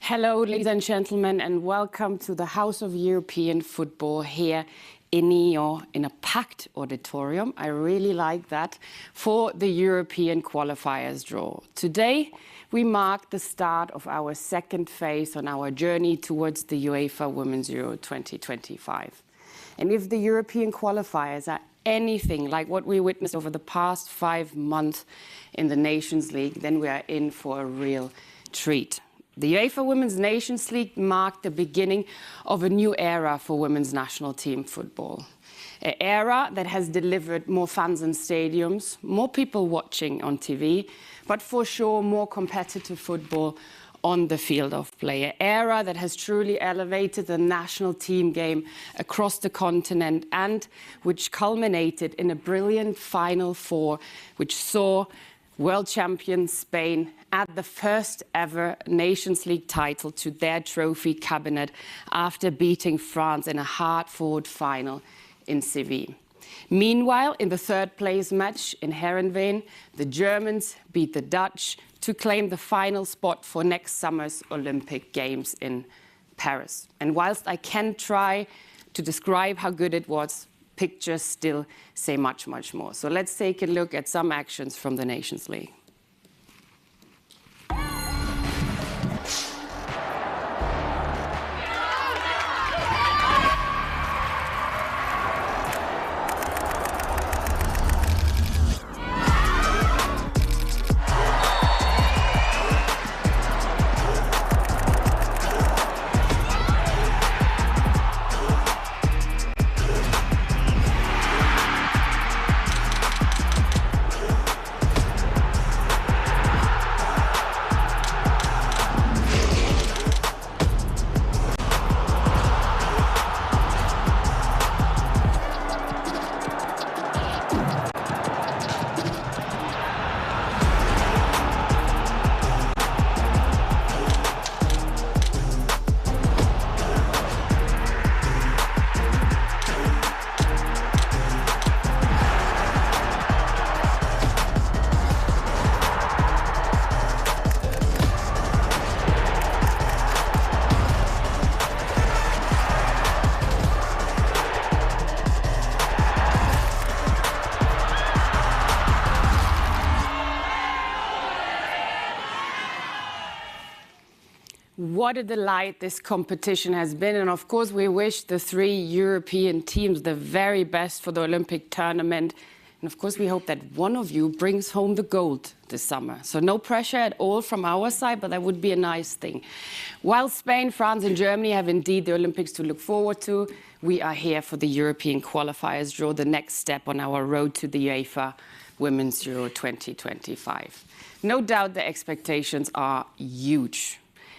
Hello, ladies and gentlemen, and welcome to the House of European Football here in Lyon, in a packed auditorium. I really like that, for the European qualifiers draw. Today, we mark the start of our second phase on our journey towards the UEFA Women's Euro 2025. And if the European qualifiers are anything like what we witnessed over the past 5 months in the Nations League, then we are in for a real treat. The UEFA Women's Nations League marked the beginning of a new era for women's national team football. An era that has delivered more fans in stadiums, more people watching on TV, but for sure more competitive football on the field of play. An era that has truly elevated the national team game across the continent and which culminated in a brilliant Final Four, which saw world champion Spain add the first ever Nations League title to their trophy cabinet after beating France in a hard-fought final in Seville. Meanwhile, in the third place match in Heerenveen, the Germans beat the Dutch to claim the final spot for next summer's Olympic Games in Paris. And whilst I can try to describe how good it was, pictures still say much, much more. So let's take a look at some actions from the Nations League. What a delight this competition has been. And of course, we wish the 3 European teams the very best for the Olympic tournament. And of course, we hope that one of you brings home the gold this summer. So no pressure at all from our side, but that would be a nice thing. While Spain, France and Germany have indeed the Olympics to look forward to, we are here for the European qualifiers draw, the next step on our road to the UEFA Women's Euro 2025. No doubt the expectations are huge.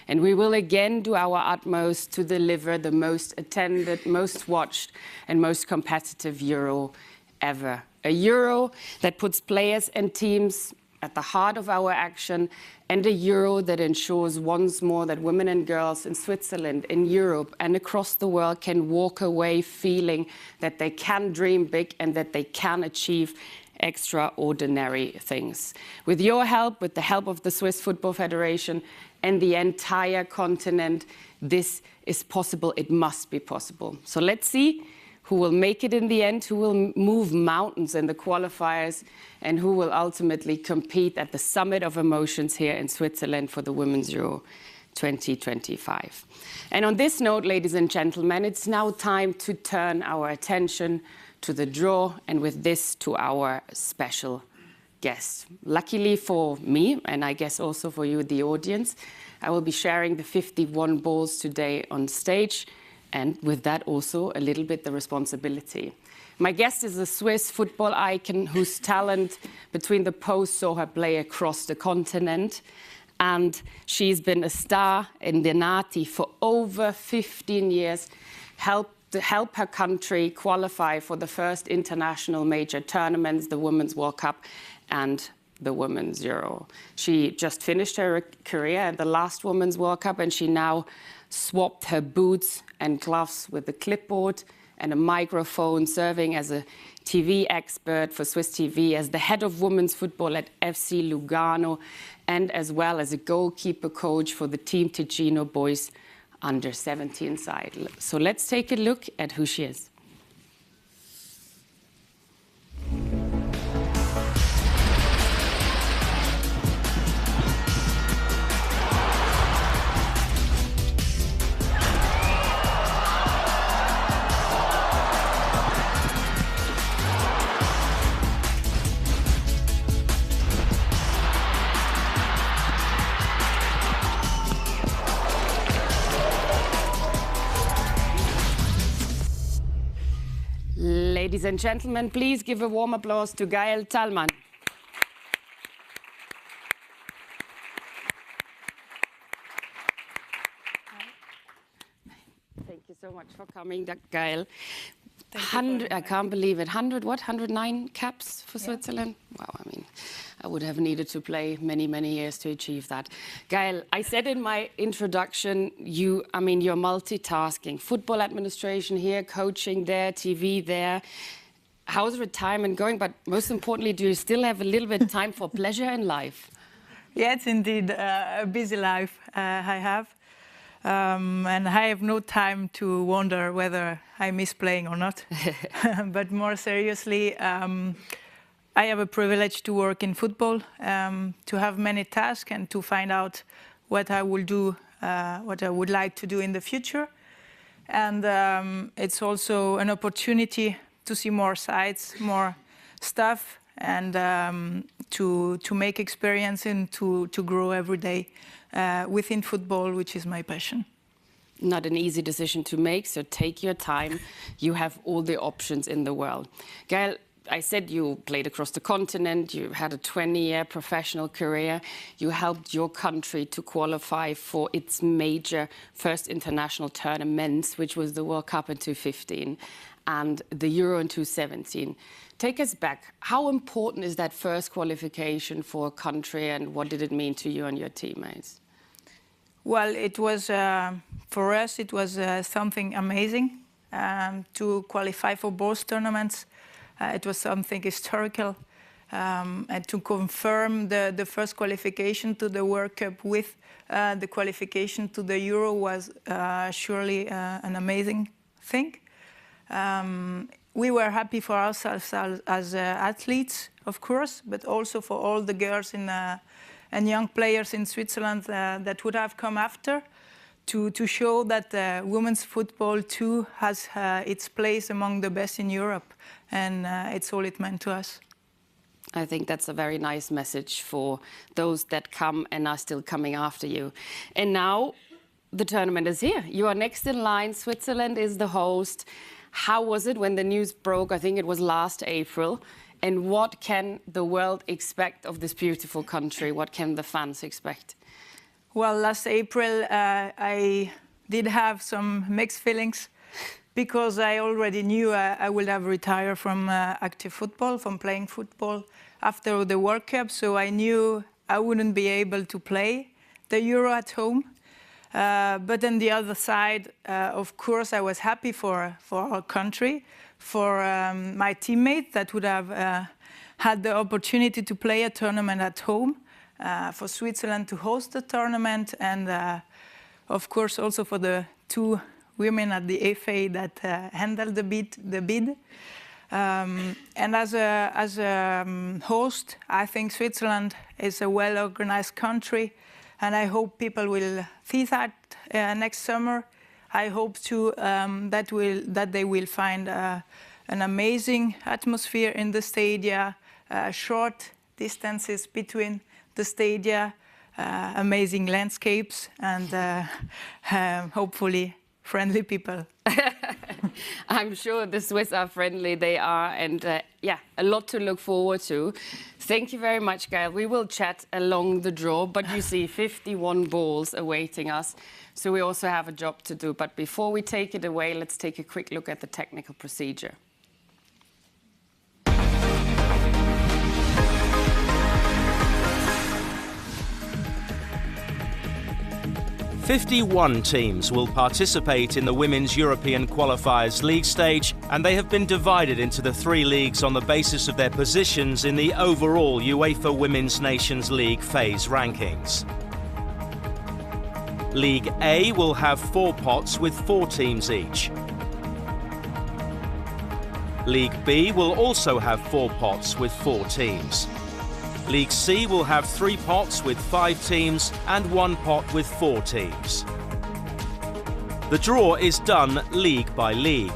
And we will again do our utmost to deliver the most attended, most watched and most competitive Euro ever. A Euro that puts players and teams at the heart of our action, and a Euro that ensures once more that women and girls in Switzerland, in Europe and across the world can walk away feeling that they can dream big and that they can achieve extraordinary things. With your help, with the help of the Swiss Football Federation and the entire continent, this is possible. It must be possible. So let's see who will make it in the end, who will move mountains in the qualifiers, and who will ultimately compete at the summit of emotions here in Switzerland for the Women's Euro 2025. And on this note, ladies and gentlemen, it's now time to turn our attention to the draw, and with this to our special guest. Luckily for me, and I guess also for you, the audience, I will be sharing the 51 balls today on stage, and with that also a little bit the responsibility. My guest is a Swiss football icon whose talent between the posts saw her play across the continent, and she's been a star in the Nati for over 15 years, help her country qualify for the first international major tournaments, the Women's World Cup and the Women's Euro. She just finished her career at the last Women's World Cup, and she now swapped her boots and gloves with the clipboard and a microphone, serving as a TV expert for Swiss TV, as the head of women's football at FC Lugano, and as well as a goalkeeper coach for the Team Ticino boys under 17 side. So let's take a look at who she is. Ladies and gentlemen, please give a warm applause to Gael Thalmann. Thank you so much for coming, Gael. I can't believe it. 109 caps for Switzerland? Wow, I mean, I would have needed to play many, many years to achieve that. Gael, I said in my introduction, you're multitasking. Football administration here, coaching there, TV there. How's retirement going? But most importantly, do you still have a little bit of time for pleasure in life? Yeah, it's indeed a busy life I have. And I have no time to wonder whether I miss playing or not. But more seriously, I have a privilege to work in football, to have many tasks and to find out what I will do, what I would like to do in the future. And it's also an opportunity to see more sides, more stuff, and to make experience and to grow every day within football, which is my passion. Not an easy decision to make, so take your time. You have all the options in the world. Gael, I said you played across the continent, you had a 20-year professional career, you helped your country to qualify for its major first international tournaments, which was the World Cup in 2015 and the Euro in 2017. Take us back. How important is that first qualification for a country, and what did it mean to you and your teammates? Well, it was, for us, it was something amazing to qualify for both tournaments. It was something historical, and to confirm the first qualification to the World Cup with the qualification to the Euro was surely an amazing thing. We were happy for ourselves as athletes, of course, but also for all the girls and young players in Switzerland that would have come after to show that women's football too has its place among the best in Europe, and it's all it meant to us. I think that's a very nice message for those that come and are still coming after you. And now the tournament is here. You are next in line. Switzerland is the host. How was it when the news broke? I think it was last April. And what can the world expect of this beautiful country? What can the fans expect? Well, last April, I did have some mixed feelings because I already knew I would have retired from active football, from playing football after the World Cup. So I knew I wouldn't be able to play the Euro at home. But on the other side, of course, I was happy for our country, for my teammates that would have had the opportunity to play a tournament at home, for Switzerland to host the tournament, and of course also for the two women at the FA that handled the bid. And as a host, I think Switzerland is a well-organized country, and I hope people will see that next summer. I hope too that they will find an amazing atmosphere in the stadia, short distances between the stadia, amazing landscapes, and hopefully friendly people. I'm sure the Swiss are friendly, they are, and yeah, a lot to look forward to. Thank you very much, Gael. We will chat along the draw, but you see 51 balls awaiting us, so we also have a job to do. But before we take it away, let's take a quick look at the technical procedure. 51 teams will participate in the Women's European Qualifiers League stage, and they have been divided into the 3 leagues on the basis of their positions in the overall UEFA Women's Nations League phase rankings. League A will have 4 pots with 4 teams each. League B will also have 4 pots with 4 teams. League C will have 3 pots with 5 teams and 1 pot with 4 teams. The draw is done league by league,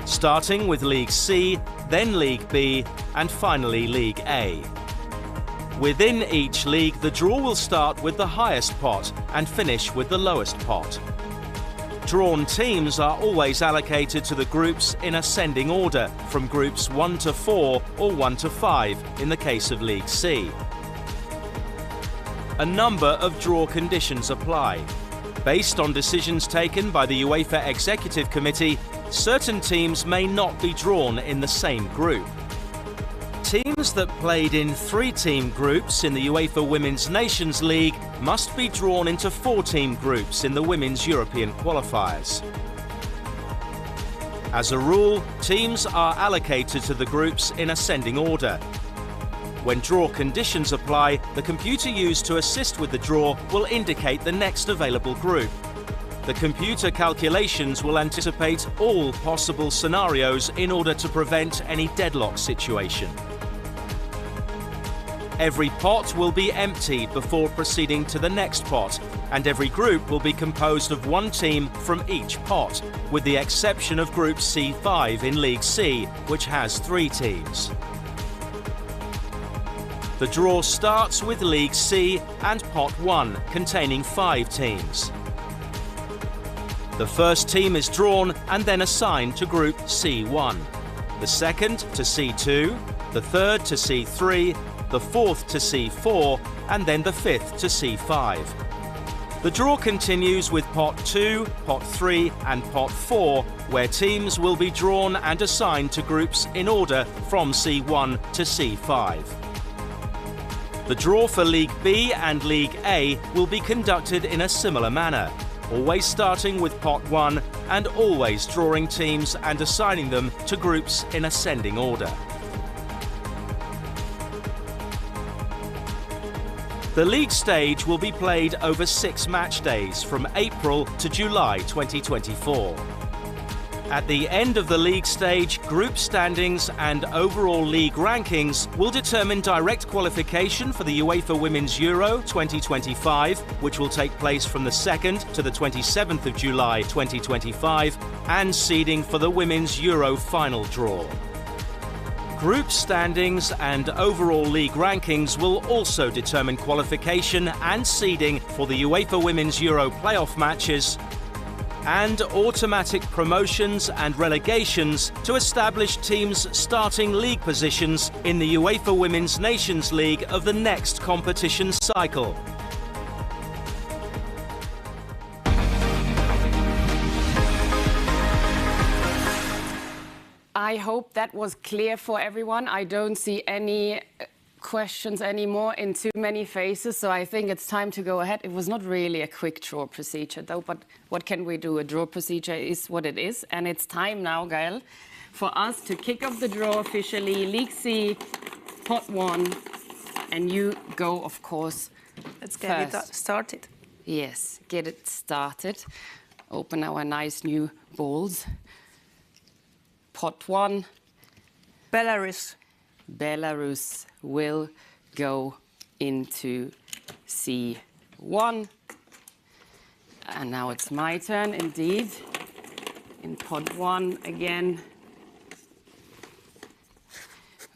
starting with League C, then League B, and finally League A. Within each league, the draw will start with the highest pot and finish with the lowest pot. Drawn teams are always allocated to the groups in ascending order, from groups 1 to 4 or 1 to 5 in the case of League C. A number of draw conditions apply. Based on decisions taken by the UEFA Executive Committee, certain teams may not be drawn in the same group. Teams that played in 3-team groups in the UEFA Women's Nations League must be drawn into 4-team groups in the Women's European Qualifiers. As a rule, teams are allocated to the groups in ascending order. When draw conditions apply, the computer used to assist with the draw will indicate the next available group. The computer calculations will anticipate all possible scenarios in order to prevent any deadlock situation. Every pot will be emptied before proceeding to the next pot, and every group will be composed of 1 team from each pot, with the exception of Group C5 in League C, which has 3 teams. The draw starts with League C and Pot 1, containing 5 teams. The first team is drawn and then assigned to Group C1, the second to C2, the third to C3, the 4th to C4, and then the 5th to C5. The draw continues with Pot 2, Pot 3 and Pot 4, where teams will be drawn and assigned to groups in order from C1 to C5. The draw for League B and League A will be conducted in a similar manner, always starting with Pot 1 and always drawing teams and assigning them to groups in ascending order. The league stage will be played over 6 match days from April to July 2024. At the end of the league stage, group standings and overall league rankings will determine direct qualification for the UEFA Women's Euro 2025, which will take place from the 2nd to the 27th of July 2025, and seeding for the Women's Euro final draw. Group standings and overall league rankings will also determine qualification and seeding for the UEFA Women's Euro playoff matches and automatic promotions and relegations to establish teams' starting league positions in the UEFA Women's Nations League of the next competition cycle. I hope that was clear for everyone. I don't see any questions anymore in too many faces, so I think it's time to go ahead. It was not really a quick draw procedure though, but what can we do? A draw procedure is what it is, and it's time now, Gael, for us to kick off the draw officially. League C, Pot 1, and you go, of course, Let's get it started. Yes, get it started. Open our nice new balls. Pot 1. Belarus. Belarus will go into C1. And now it's my turn, indeed. In Pot 1 again,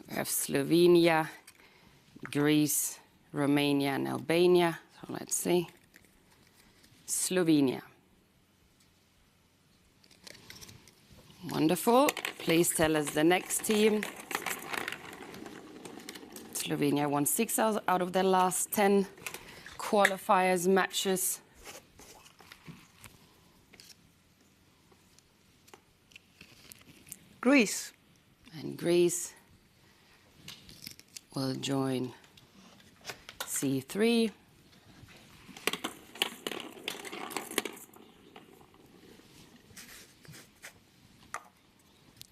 we have Slovenia, Greece, Romania and Albania. So let's see. Slovenia. Wonderful. Please tell us the next team. Slovenia won 6 out of their last 10 qualifiers matches. Greece. And Greece will join C3.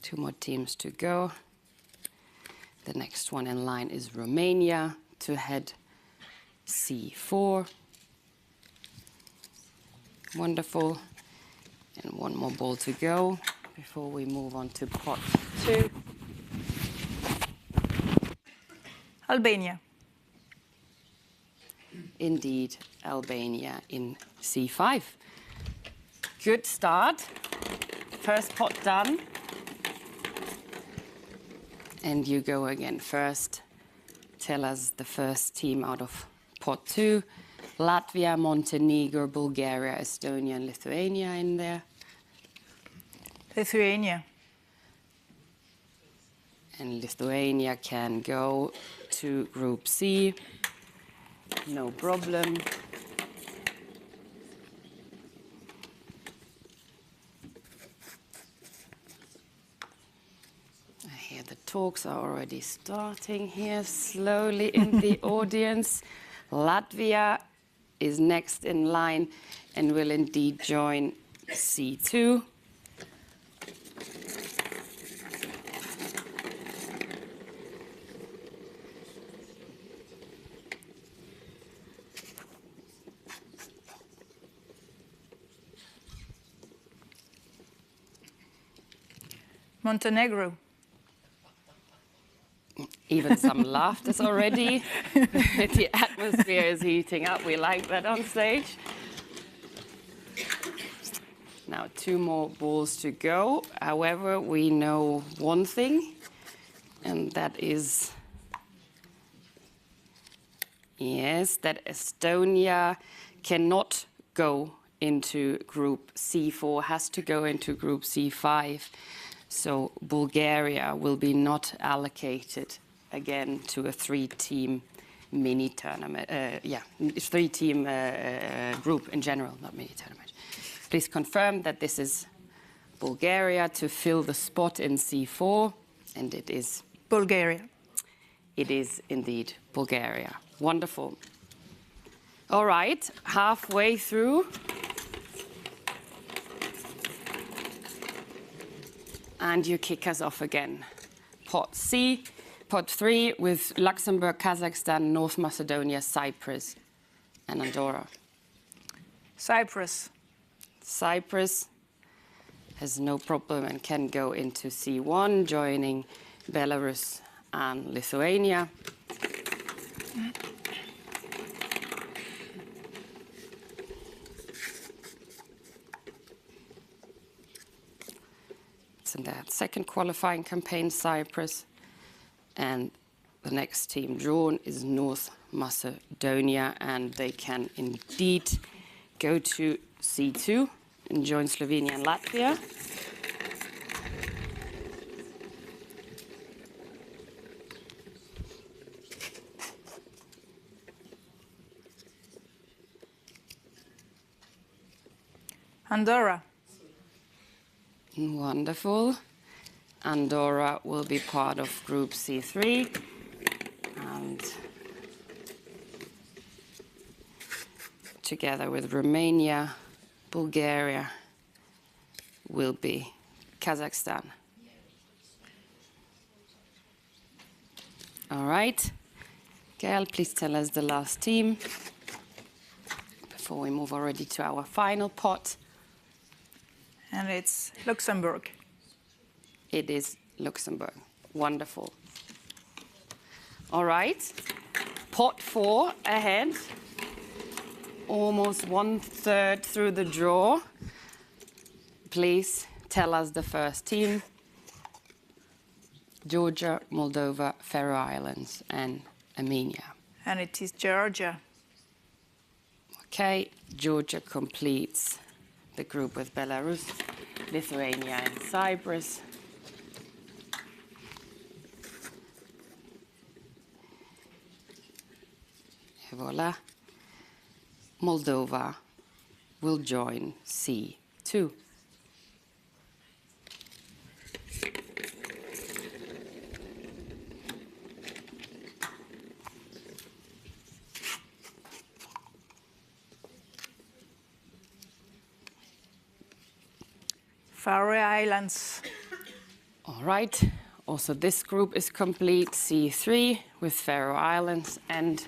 2 more teams to go. The next one in line is Romania to head C4. Wonderful. And 1 more ball to go before we move on to pot 2. Albania. Indeed, Albania in C5. Good start. First pot done. And you go again first. Tell us the first team out of pot 2. Latvia, Montenegro, Bulgaria, Estonia, and Lithuania in there. Lithuania. And Lithuania can go to Group C. No problem. I hear the talks are already starting here slowly in the audience. Latvia is next in line and will indeed join C2. Montenegro. Even some laughter already. The atmosphere is heating up. We like that on stage. Now 2 more balls to go. However, we know one thing, and that is, yes, that Estonia cannot go into Group C4, has to go into Group C5. So Bulgaria will be not allocated again to a 3-team mini tournament. 3-team group in general, not mini tournament. Please confirm that this is Bulgaria to fill the spot in C4, and it is Bulgaria. It is indeed Bulgaria. Wonderful. All right, halfway through. And you kick us off again. Pot C, pot 3 with Luxembourg, Kazakhstan, North Macedonia, Cyprus, and Andorra. Cyprus. Cyprus has no problem and can go into C1, joining Belarus and Lithuania. In that second qualifying campaign, Cyprus. And the next team drawn is North Macedonia, and they can indeed go to C2 and join Slovenia and Latvia. Andorra. Wonderful. Andorra will be part of Group C3. And together with Romania, Bulgaria will be Kazakhstan. All right. Gail, please tell us the last team before we move already to our final pot. And it's Luxembourg. It is Luxembourg. Wonderful. All right. Pot 4 ahead. Almost 1/3 through the draw. Please tell us the first team. Georgia, Moldova, Faroe Islands, and Armenia. And it is Georgia. Okay, Georgia completes the group with Belarus, Lithuania, and Cyprus. Voila. Moldova will join C2. Faroe Islands. All All right, also this group is complete, C3 with Faroe Islands, and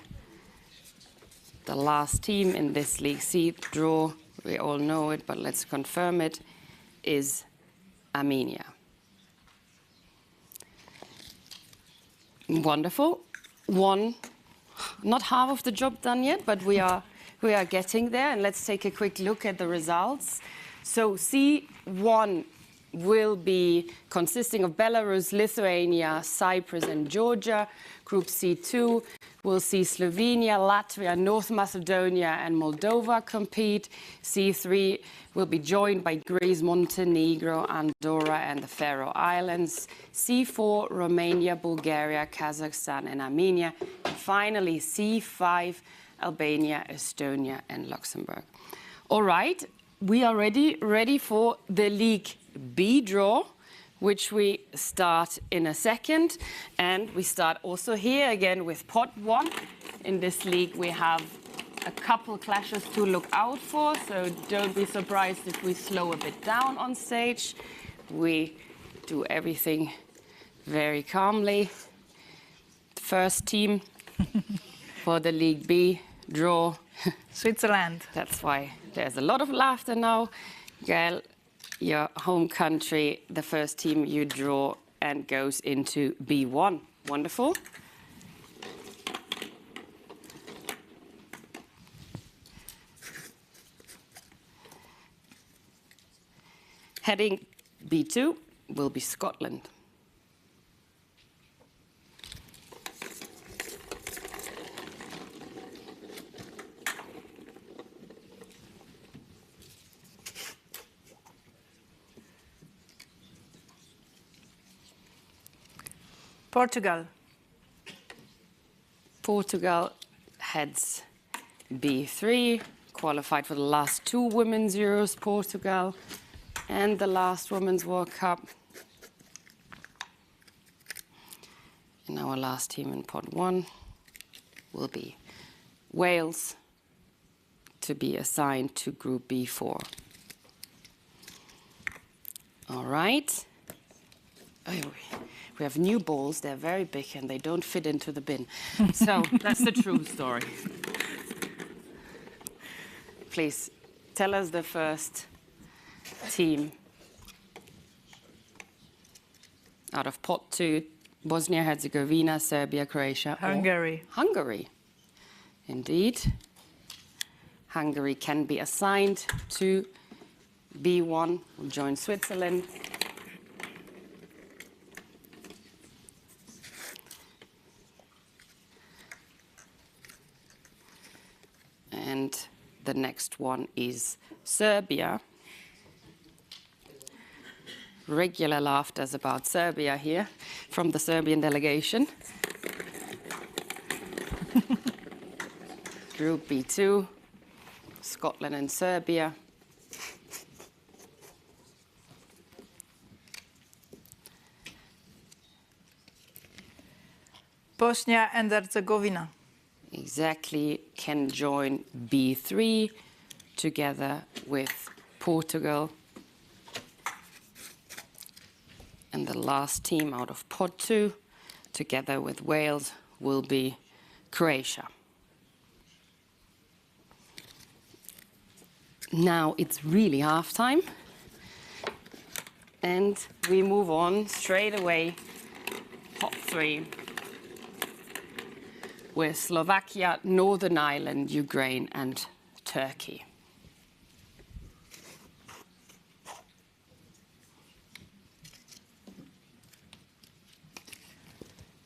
the last team in this League C draw, we all know it, but let's confirm it, is Armenia. Wonderful. Not half of the job done yet, but we are getting there, and let's take a quick look at the results. So C1 will be consisting of Belarus, Lithuania, Cyprus, and Georgia. Group C2 will see Slovenia, Latvia, North Macedonia, and Moldova compete. C3 will be joined by Greece, Montenegro, Andorra, and the Faroe Islands. C4, Romania, Bulgaria, Kazakhstan, and Armenia. And finally, C5, Albania, Estonia, and Luxembourg. All right, we are ready for the League B draw, which we start in a second. And we start also here again with pot 1. In this league, we have a couple clashes to look out for, so don't be surprised if we slow a bit down on stage. We do everything very calmly. First team for the League B draw. Switzerland. That's why there's a lot of laughter now. Gael, your home country, the first team you draw and goes into B1. Wonderful. Heading B2 will be Scotland. Portugal. Portugal heads B3, qualified for the last 2 Women's Euros, Portugal, and the last Women's World Cup. And our last team in pot 1 will be Wales, to be assigned to Group B4. All right. We have new balls, they're very big and they don't fit into the bin. So that's the true story. Please, tell us the first team out of pot 2, Bosnia, Herzegovina, Serbia, Croatia. Hungary. Hungary, indeed. Hungary can be assigned to B1, will join Switzerland. And the next one is Serbia. Regular laughters about Serbia here from the Serbian delegation. Group B2, Scotland and Serbia. Bosnia and Herzegovina. Exactly, can join B3 together with Portugal. And the last team out of pot 2, together with Wales, will be Croatia. Now it's really halftime. And we move on straight away, pot 3. With Slovakia, Northern Ireland, Ukraine, and Turkey.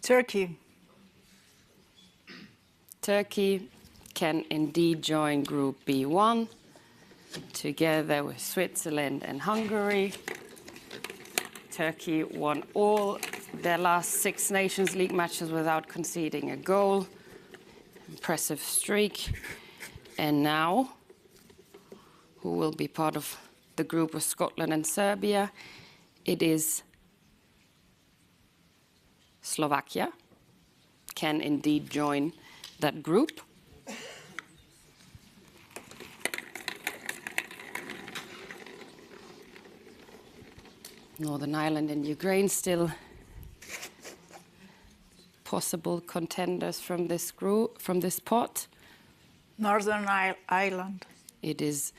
Turkey. Turkey can indeed join Group B1, together with Switzerland and Hungary. Turkey won all their last 6 Nations League matches without conceding a goal. Impressive streak. And now, who will be part of the group of Scotland and Serbia? It is Slovakia, can indeed join that group. Northern Ireland and Ukraine still possible contenders from this group, from this pot. Northern Ireland. It is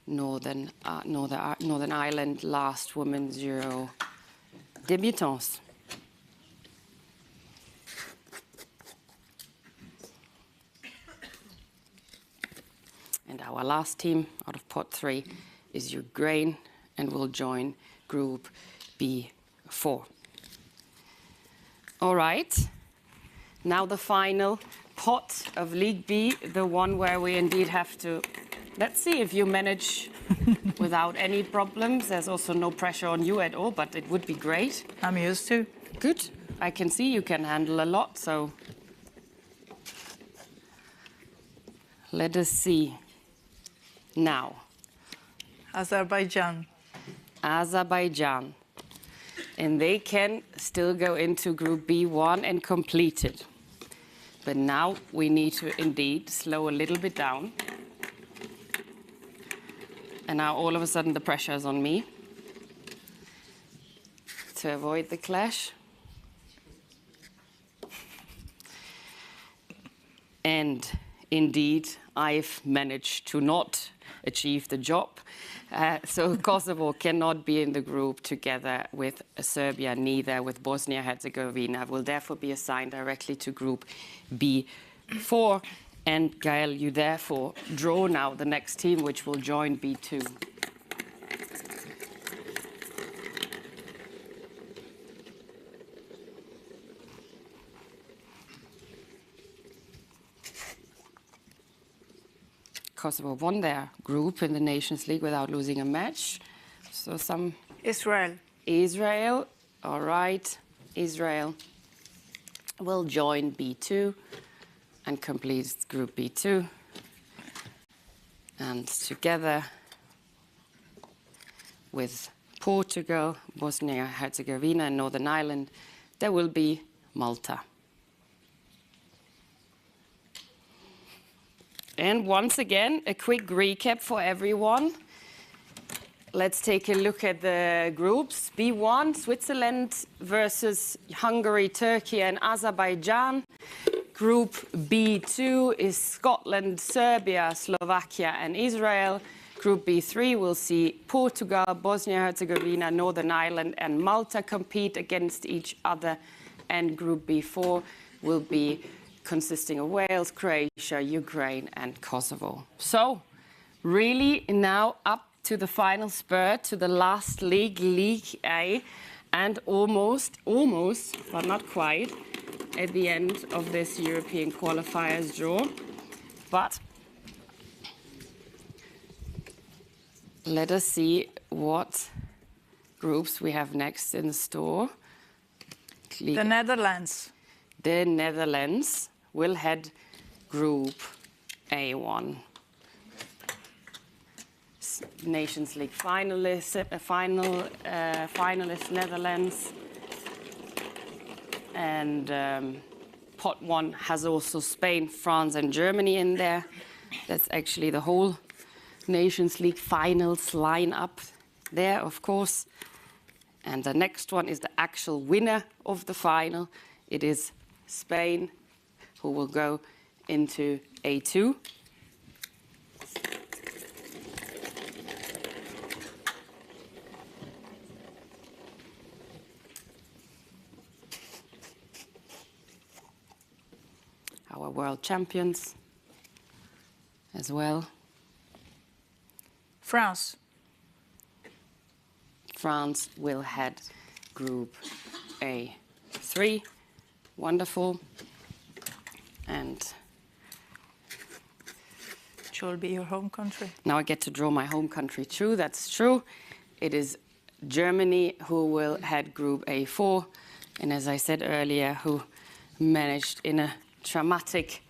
Northern Ireland last Women's Euro debutants. And our last team out of pot 3 is Ukraine and will join Group B4. All right, now the final pot of League B, the one where we indeed have to, let's see if you manage without any problems. There's also no pressure on you at all, but it would be great. I'm used to. Good. I can see you can handle a lot, so let us see. Now, Azerbaijan. Azerbaijan. And they can still go into Group B1 and complete it. But now we need to indeed slow a little bit down. And now all of a sudden the pressure is on me to avoid the clash. And indeed, I've managed to not achieve the job. So Kosovo cannot be in the group together with Serbia, neither with Bosnia-Herzegovina, will therefore be assigned directly to Group B4. And Gael, you therefore draw now the next team, which will join B2. Kosovo won their group in the Nations League without losing a match. So some... Israel, all right. Israel will join B2 and complete Group B2. And together with Portugal, Bosnia-Herzegovina and Northern Ireland, there will be Malta. And once again, a quick recap for everyone. Let's take a look at the groups. B1, Switzerland versus Hungary, Turkey and Azerbaijan. Group B2 is Scotland, Serbia, Slovakia and Israel. Group B3 will see Portugal, Bosnia-Herzegovina, Northern Ireland and Malta compete against each other. And Group B4 will be consisting of Wales, Croatia, Ukraine and Kosovo. So really now up to the final spurt, to the last league, League A, and almost, but not quite, at the end of this European qualifiers draw. But let us see what groups we have next in the store. The Netherlands. The Netherlands will head Group A1. Nations League finalist Netherlands. And pot 1 has also Spain, France and Germany in there. That's actually the whole Nations League finals lineup there, of course. And the next one is the actual winner of the final. It is Spain, who will go into A2. Our world champions as well. France. France will head Group A3. Wonderful. And It will be your home country. Now I get to draw my home country too, that's true. It is Germany who will head Group A4. And as I said earlier, who managed in a dramatic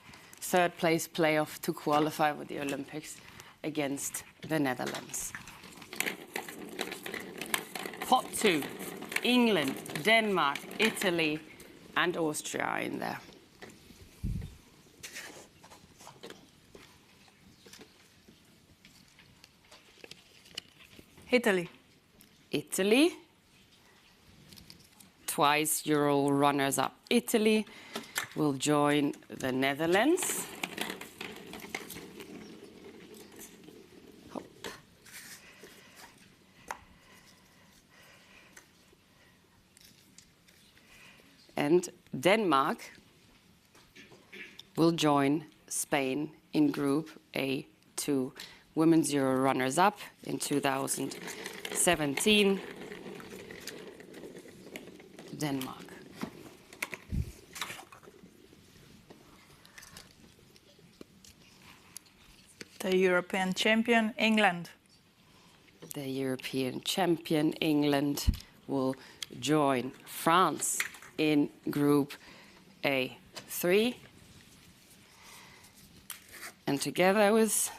third place playoff to qualify for the Olympics against the Netherlands. Pot 2, England, Denmark, Italy and Austria are in there. Italy. Italy twice Euro runners-up Italy will join the Netherlands. And Denmark will join Spain in Group A2. Women's Euro runners-up in 2017, Denmark. The European champion, England. The European champion, England, will join France in Group A3. And together with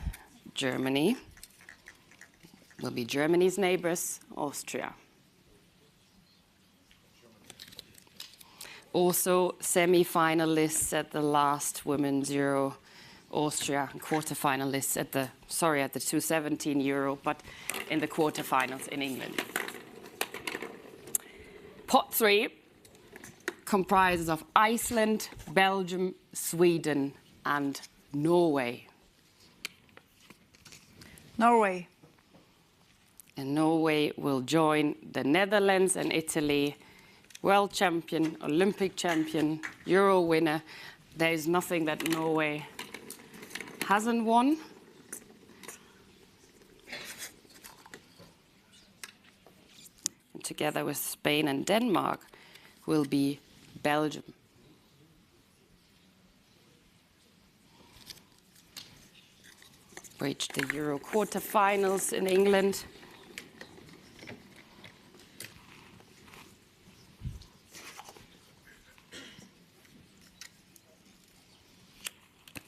Germany will be Germany's neighbors, Austria. Also semi-finalists at the last Women's Euro, Austria, quarter-finalists at the 2017 Euro, but in the quarter-finals in England. Pot 3 comprises of Iceland, Belgium, Sweden, and Norway. Norway. And Norway will join the Netherlands and Italy, world champion, Olympic champion, Euro winner. There is nothing that Norway hasn't won. And together with Spain and Denmark will be Belgium. Reached the Euro quarterfinals in England.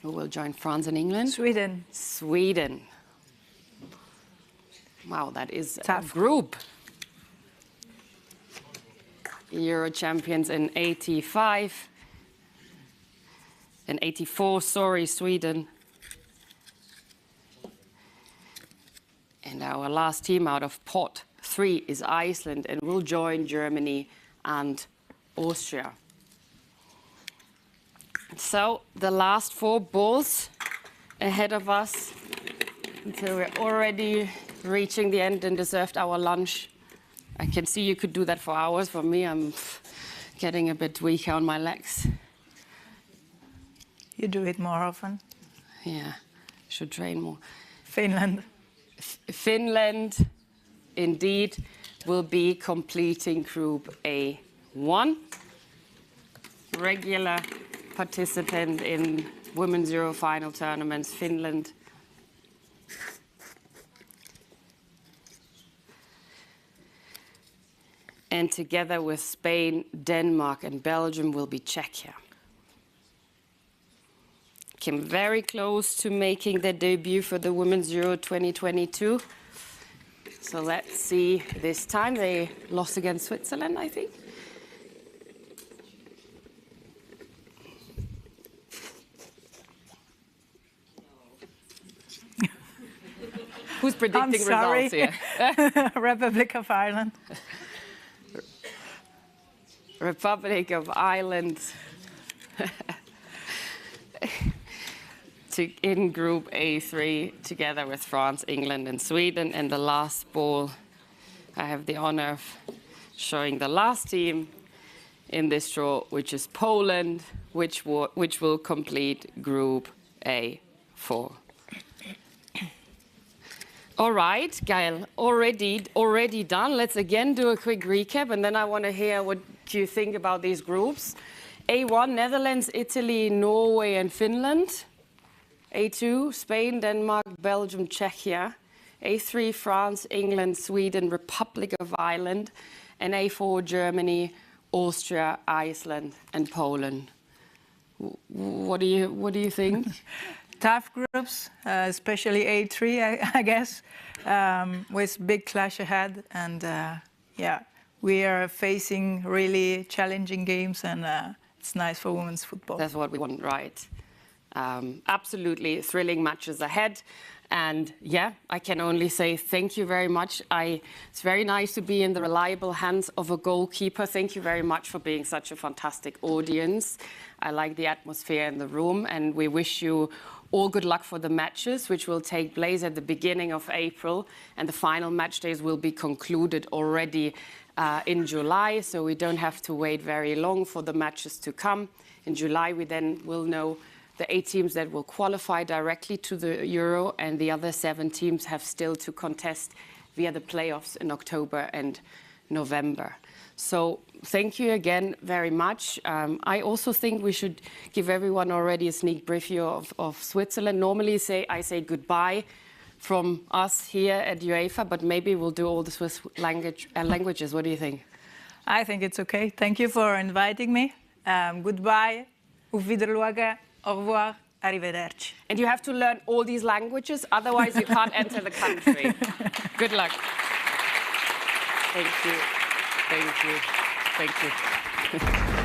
Who will join France and England? Sweden. Sweden. Wow, that is Tough. a group. Euro champions in 85. In 84, Sweden. And our last team out of pot 3 is Iceland and will join Germany and Austria. So the last 4 balls ahead of us until we're already reaching the end and deserved our lunch. I can see you could do that for hours. For me, I'm getting a bit weaker on my legs. You do it more often. Yeah, should train more. Finland. Finland, indeed, will be completing Group A1. Regular participant in Women's Euro final tournaments, Finland. And together with Spain, Denmark, and Belgium will be Czechia. Came very close to making their debut for the Women's Euro 2022. So let's see this time. They lost against Switzerland, I think. Who's predicting results here? Republic of Ireland. Republic of Ireland. In Group A3, together with France, England, and Sweden. And the last ball, I have the honor of showing the last team in this draw, which is Poland, which will complete Group A4. All right, Gail, already done. Let's again do a quick recap, and then I want to hear what you think about these groups. A1, Netherlands, Italy, Norway, and Finland. A2, Spain, Denmark, Belgium, Czechia. A3, France, England, Sweden, Republic of Ireland. And A4, Germany, Austria, Iceland, and Poland. What do you think? Tough groups, especially A3, I guess, with big clash ahead. And yeah, we are facing really challenging games, and it's nice for women's football. That's what we want, right? Absolutely thrilling matches ahead. And yeah, I can only say thank you very much. It's very nice to be in the reliable hands of a goalkeeper. Thank you very much for being such a fantastic audience. I like the atmosphere in the room, and we wish you all good luck for the matches, which will take place at the beginning of April, and the final match days will be concluded already in July, so we don't have to wait very long for the matches to come. In July, we then will know the 8 teams that will qualify directly to the Euro, and the other 7 teams have still to contest via the playoffs in October and November. So thank you again very much. I also think we should give everyone already a sneak preview of Switzerland. Normally I say goodbye from us here at UEFA, but maybe we'll do all the Swiss languages. What do you think? I think it's okay. Thank you for inviting me. Goodbye, auf Wiedersehen, au revoir, arrivederci. And you have to learn all these languages, otherwise you can't enter the country. Good luck. Thank you. Thank you. Thank you.